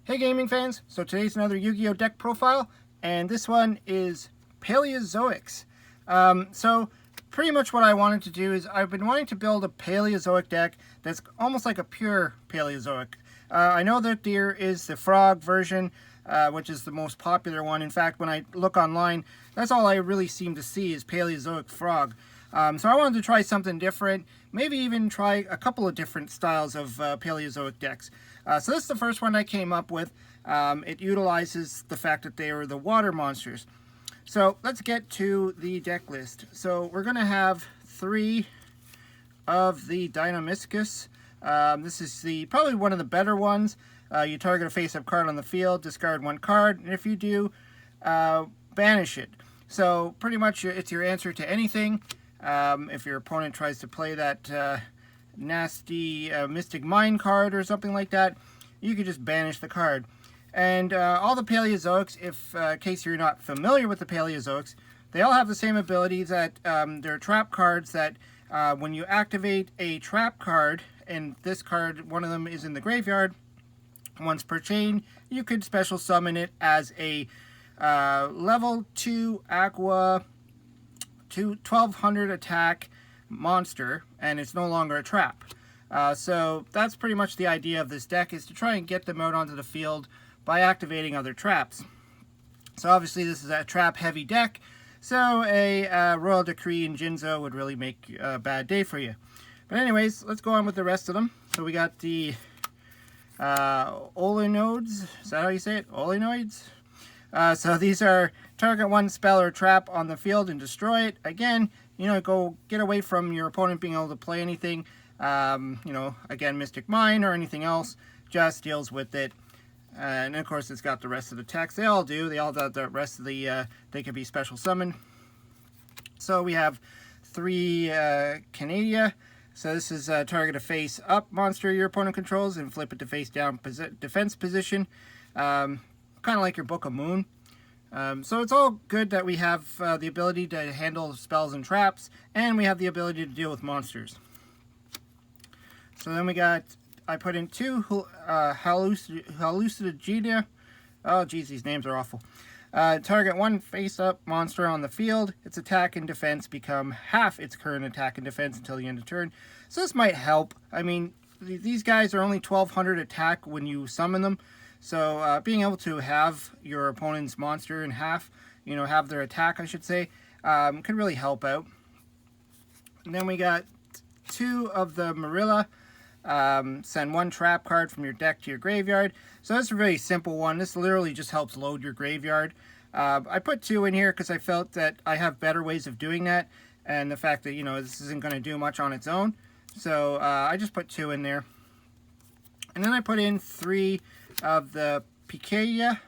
Hey gaming fans, so today's another Yu-Gi-Oh deck profile, and this one is Paleozoics. So pretty much what I wanted to do is I've been wanting to build a Paleozoic deck that's almost like a pure Paleozoic. I know that there is the frog version, which is the most popular one. In fact, when I look online, that's all I really seem to see is Paleozoic frog. So I wanted to try something different, maybe even try a couple of different styles of Paleozoic decks. So this is the first one I came up with. It utilizes the fact that they are the water monsters. So let's get to the deck list. So we're going to have 3 of the Dynamiscus. This is probably one of the better ones. You target a face-up card on the field, discard 1 card, and if you do, banish it. So pretty much it's your answer to anything. If your opponent tries to play that nasty Mystic Mine card or something like that, you could just banish the card. And all the Paleozoics, in case you're not familiar with the Paleozoics, they all have the same ability that they're trap cards that when you activate a trap card, and this card, one of them is in the graveyard, once per chain, you could special summon it as a level 2 Aqua 1200 attack monster, and it's no longer a trap. So that's pretty much the idea of this deck, is to try and get them out onto the field by activating other traps. So obviously this is a trap heavy deck, so a Royal Decree and Jinzo would really make a bad day for you. But anyways, let's go on with the rest of them. So we got the Olinoids, is that how you say it? Olinoids? So these are target 1 spell or trap on the field and destroy it. Again, go get away from your opponent being able to play anything. Again, Mystic Mine or anything else, just deals with it. And of course, it's got the rest of the text. They all do. They all got the rest of the, they can be special summoned. So we have 3 Canadia. So this is target a face up monster your opponent controls and flip it to face down defense position. Kind of like your Book of Moon. So it's all good that we have the ability to handle spells and traps, and we have the ability to deal with monsters. So then we got, I put in 2 Hallucinogenia. Oh geez, these names are awful. Target 1 face-up monster on the field. Its attack and defense become half its current attack and defense until the end of turn. So this might help. I mean, these guys are only 1200 attack when you summon them. So being able to have your opponent's monster in half, have their attack, I should say, could really help out. And then we got 2 of the Marilla. Send 1 trap card from your deck to your graveyard. So that's a very simple one. This literally just helps load your graveyard. I put 2 in here because I felt that I have better ways of doing that, and the fact that, this isn't going to do much on its own. So I just put 2 in there. And then I put in 3 of the Pikaia.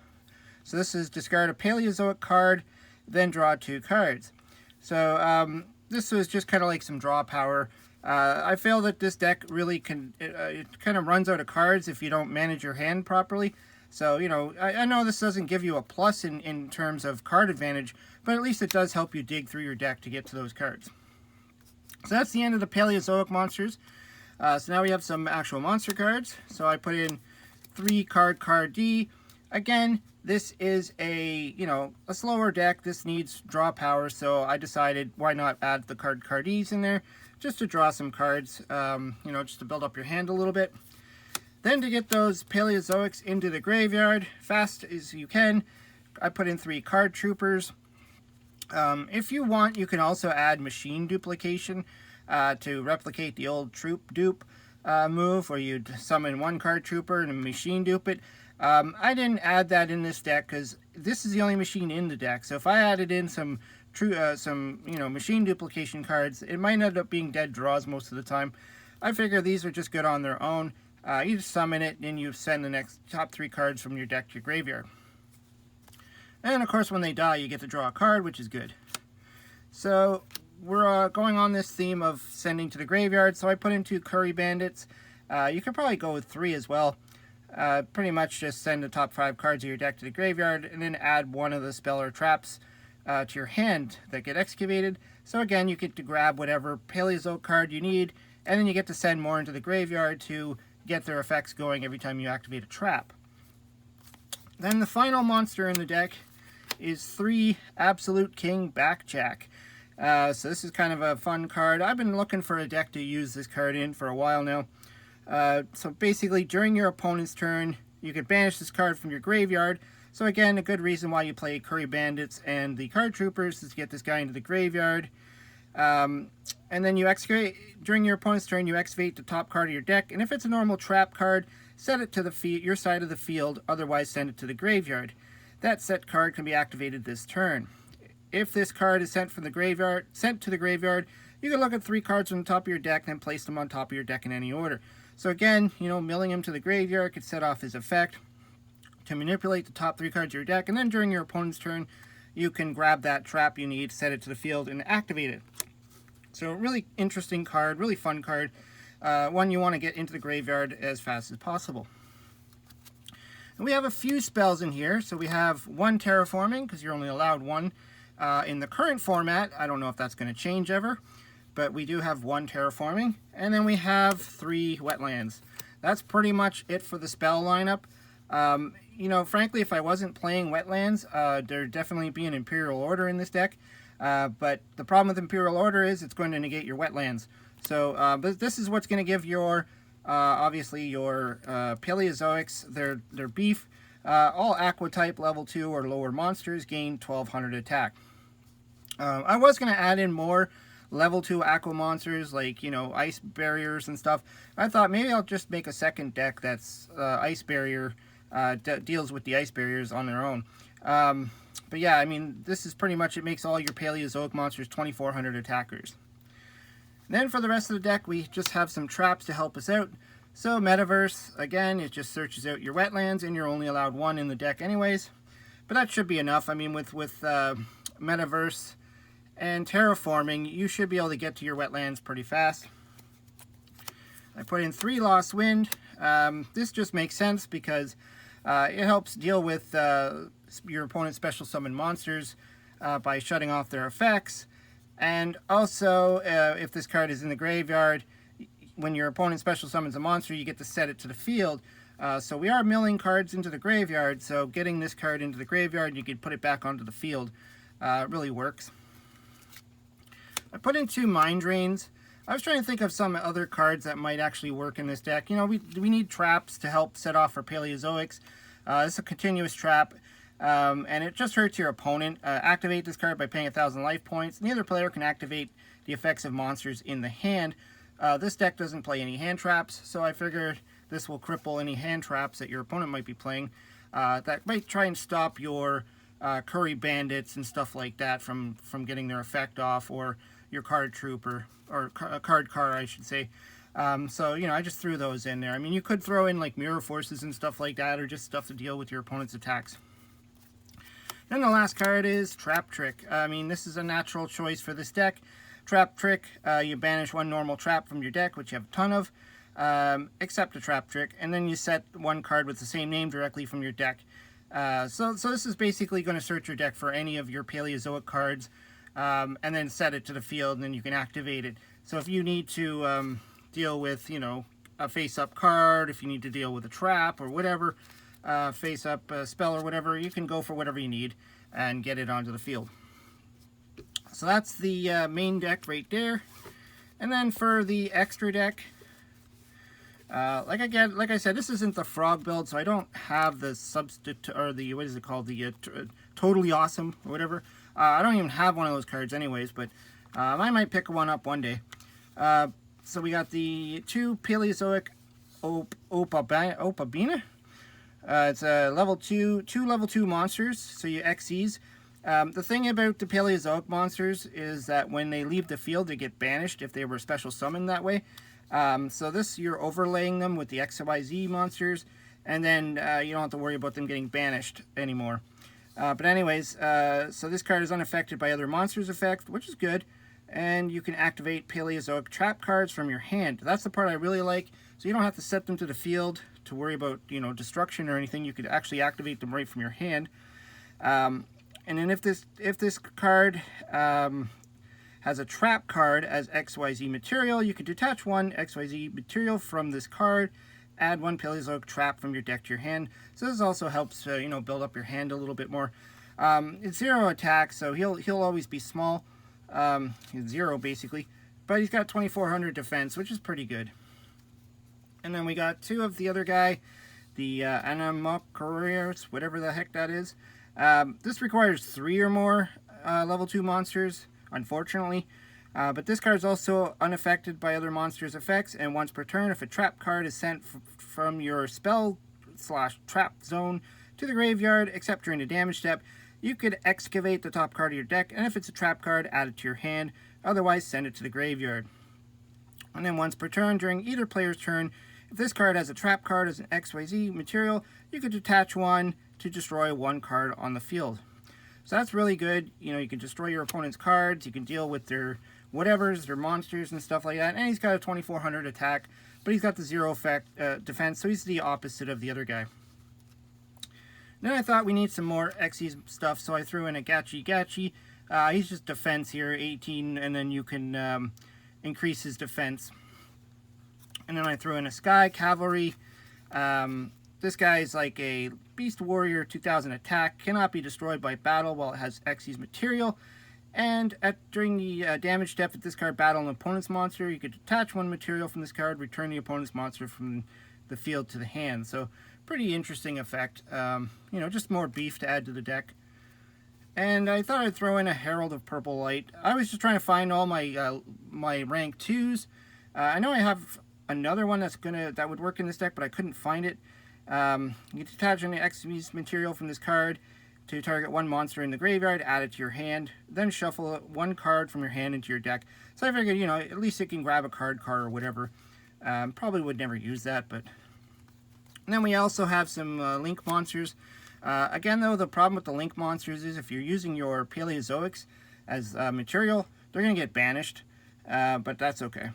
So this is discard a Paleozoic card, then draw 2 cards. So this was just kind of like some draw power. I feel that this deck really it kind of runs out of cards if you don't manage your hand properly. So, I know this doesn't give you a plus in terms of card advantage, but at least it does help you dig through your deck to get to those cards. So that's the end of the Paleozoic monsters. So now we have some actual monster cards. So I put in 3 card D. Again, this is a slower deck. This needs draw power, so I decided why not add the card Ds in there just to draw some cards, just to build up your hand a little bit. Then to get those Paleozoics into the graveyard fast as you can, I put in 3 card troopers. If you want, you can also add machine duplication to replicate the old troop dupe move, where you'd summon 1 card trooper and a machine dupe it. I didn't add that in this deck because this is the only machine in the deck. So if I added in some machine duplication cards, it might end up being dead draws most of the time. I figure these are just good on their own. You just summon it, and you send the next top 3 cards from your deck to your graveyard. And of course, when they die, you get to draw a card, which is good. So we're going on this theme of sending to the graveyard, so I put in 2 Curry Bandits. You could probably go with 3 as well. Pretty much just send the top 5 cards of your deck to the graveyard, and then add 1 of the spell or traps to your hand that get excavated. So again, you get to grab whatever Paleozoic card you need, and then you get to send more into the graveyard to get their effects going every time you activate a trap. Then the final monster in the deck is 3 Absolute King Backjack. So this is kind of a fun card. I've been looking for a deck to use this card in for a while now. So basically, during your opponent's turn, you can banish this card from your graveyard. So again, a good reason why you play Curry Bandits and the Card Troopers is to get this guy into the graveyard. And then you excavate, during your opponent's turn, you excavate the top card of your deck. And if it's a normal trap card, set it to the your side of the field, otherwise send it to the graveyard. That set card can be activated this turn. If this card is sent to the graveyard, you can look at 3 cards from the top of your deck and then place them on top of your deck in any order. So again, milling him to the graveyard could set off his effect to manipulate the top 3 cards of your deck, and then during your opponent's turn, you can grab that trap you need, set it to the field, and activate it. So really interesting card, really fun card. One you want to get into the graveyard as fast as possible. And we have a few spells in here. So we have 1 Terraforming, because you're only allowed 1 in the current format. I don't know if that's going to change ever, but we do have 1 Terraforming. And then we have 3 Wetlands. That's pretty much it for the spell lineup. Frankly, if I wasn't playing Wetlands, there'd definitely be an Imperial Order in this deck. But the problem with Imperial Order is it's going to negate your Wetlands. So, but this is what's going to give your, obviously, your Paleozoics their beef. All Aqua type level 2 or lower monsters gain 1200 attack. I was going to add in more level 2 Aqua monsters like, Ice Barriers and stuff. I thought maybe I'll just make a second deck that's Ice Barrier, deals with the Ice Barriers on their own. But yeah, I mean, this is pretty much, it makes all your Paleozoic monsters 2400 attackers. Then for the rest of the deck, we just have some traps to help us out. So Metaverse, again, it just searches out your Wetlands, and you're only allowed 1 in the deck anyways. But that should be enough. I mean, with Metaverse and Terraforming, you should be able to get to your Wetlands pretty fast. I put in 3 Lost Wind. This just makes sense because it helps deal with your opponent's special summon monsters by shutting off their effects. And also, if this card is in the graveyard, when your opponent special summons a monster, you get to set it to the field. So we are milling cards into the graveyard, so getting this card into the graveyard, you can put it back onto the field. Really works. I put in 2 Mind Drains. I was trying to think of some other cards that might actually work in this deck. We need traps to help set off our Paleozoics. This is a continuous trap. And it just hurts your opponent. Activate this card by paying 1,000 life points. Neither player can activate the effects of monsters in the hand. This deck doesn't play any hand traps, so I figured this will cripple any hand traps that your opponent might be playing. That might try and stop your Curry Bandits and stuff like that from getting their effect off, or your Card Trooper, or Card Car, I should say. So, I just threw those in there. I mean, you could throw in like Mirror Forces and stuff like that, or just stuff to deal with your opponent's attacks. Then the last card is Trap Trick. I mean, this is a natural choice for this deck. Trap Trick, you banish 1 normal trap from your deck, which you have a ton of, except a Trap Trick, and then you set 1 card with the same name directly from your deck. So this is basically going to search your deck for any of your Paleozoic cards, and then set it to the field, and then you can activate it. So if you need to deal with, a face-up card, if you need to deal with a trap or whatever, face-up spell or whatever, you can go for whatever you need and get it onto the field. So that's the main deck right there. And then for the extra deck, like I said, this isn't the frog build, so I don't have the substitute, or the, what is it called, the Totally Awesome or whatever. I don't even have one of those cards anyways, but I might pick one up one day. So we got the 2 Paleozoic Opabina. It's a level 2 level 2 monsters, so you XEs. The thing about the Paleozoic monsters is that when they leave the field, they get banished if they were special summoned that way. So this, you're overlaying them with the XYZ monsters, and then you don't have to worry about them getting banished anymore. But anyways, so this card is unaffected by other monsters' effects, which is good. And you can activate Paleozoic trap cards from your hand. That's the part I really like. So you don't have to set them to the field to worry about, destruction or anything. You could actually activate them right from your hand. And then if this card has a trap card as XYZ material, you can detach 1 XYZ material from this card, add 1 Paleozoic trap from your deck to your hand. So this also helps, you know, build up your hand a little bit more. It's 0 attack, so he'll always be small. He's 0 basically, but he's got 2400 defense, which is pretty good. And then we got 2 of the other guy, the Animocarius, whatever the heck that is. This requires 3 or more level 2 monsters, unfortunately. But this card is also unaffected by other monsters' effects, and once per turn, if a trap card is sent from your spell/trap zone to the graveyard, except during the damage step, you could excavate the top card of your deck, and if it's a trap card, add it to your hand, otherwise send it to the graveyard. And then once per turn, during either player's turn, if this card has a trap card as an XYZ material, you could detach 1 to destroy 1 card on the field. So that's really good. You know, you can destroy your opponent's cards, you can deal with their whatevers, their monsters and stuff like that. And he's got a 2400 attack, but he's got the 0 effect defense, so he's the opposite of the other guy. Then I thought we need some more Xyz stuff, so I threw in a Gachi. He's just defense here, 18, and then you can increase his defense. And then I threw in a Sky Cavalry. This guy is like a Beast Warrior 2000 attack, cannot be destroyed by battle while it has Xyz material. And during the damage step, if this card battled an opponent's monster, you could detach 1 material from this card, return the opponent's monster from the field to the hand. So pretty interesting effect. You know, just more beef to add to the deck. And I thought I'd throw in a Herald of Purple Light. I was just trying to find all my my rank 2s. I know I have another one that would work in this deck, but I couldn't find it. You detach any Xyz material from this card to target 1 monster in the graveyard, add it to your hand, then shuffle 1 card from your hand into your deck. So I figured, you know, at least it can grab a card or whatever. Probably would never use that, but... And then we also have some Link monsters. Again, though, the problem with the Link monsters is if you're using your Paleozoics as material, they're going to get banished, but that's okay.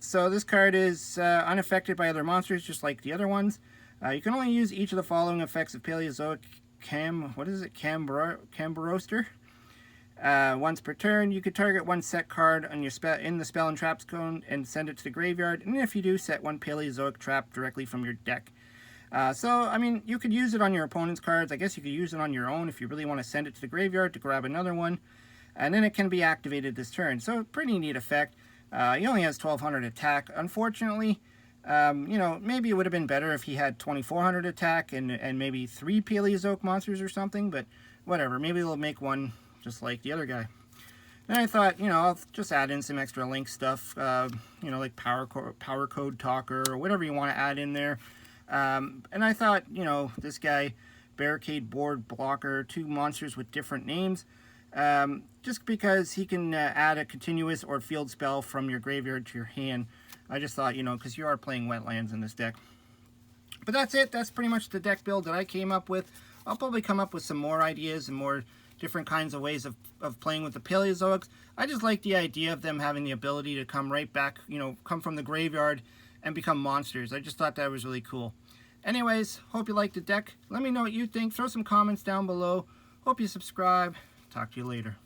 So this card is unaffected by other monsters, just like the other ones. You can only use each of the following effects of Paleozoic Cambaroster. Once per turn, you could target 1 set card on your in the spell and trap zone and send it to the graveyard. And if you do, set 1 Paleozoic trap directly from your deck. So, I mean, you could use it on your opponent's cards. I guess you could use it on your own if you really want to send it to the graveyard to grab another one. And then it can be activated this turn. So, pretty neat effect. He only has 1200 attack. Unfortunately, you know, maybe it would have been better if he had 2400 attack and maybe 3 Paleozoic monsters or something, but whatever. Maybe they'll make one just like the other guy. And I thought, you know, I'll just add in some extra Link stuff, you know, like power code talker or whatever you want to add in there. And I thought, you know, this guy, barricade board blocker, 2 monsters with different names, just because he can add a continuous or field spell from your graveyard to your hand. I just thought, you know, because you are playing wetlands in this deck. But that's it. That's pretty much the deck build that I came up with. I'll probably come up with some more ideas and more different kinds of ways of playing with the Paleozoics. I just like the idea of them having the ability to come right back, you know, come from the graveyard and become monsters. I just thought that was really cool. Anyways, hope you liked the deck. Let me know what you think. Throw some comments down below. Hope you subscribe. Talk to you later.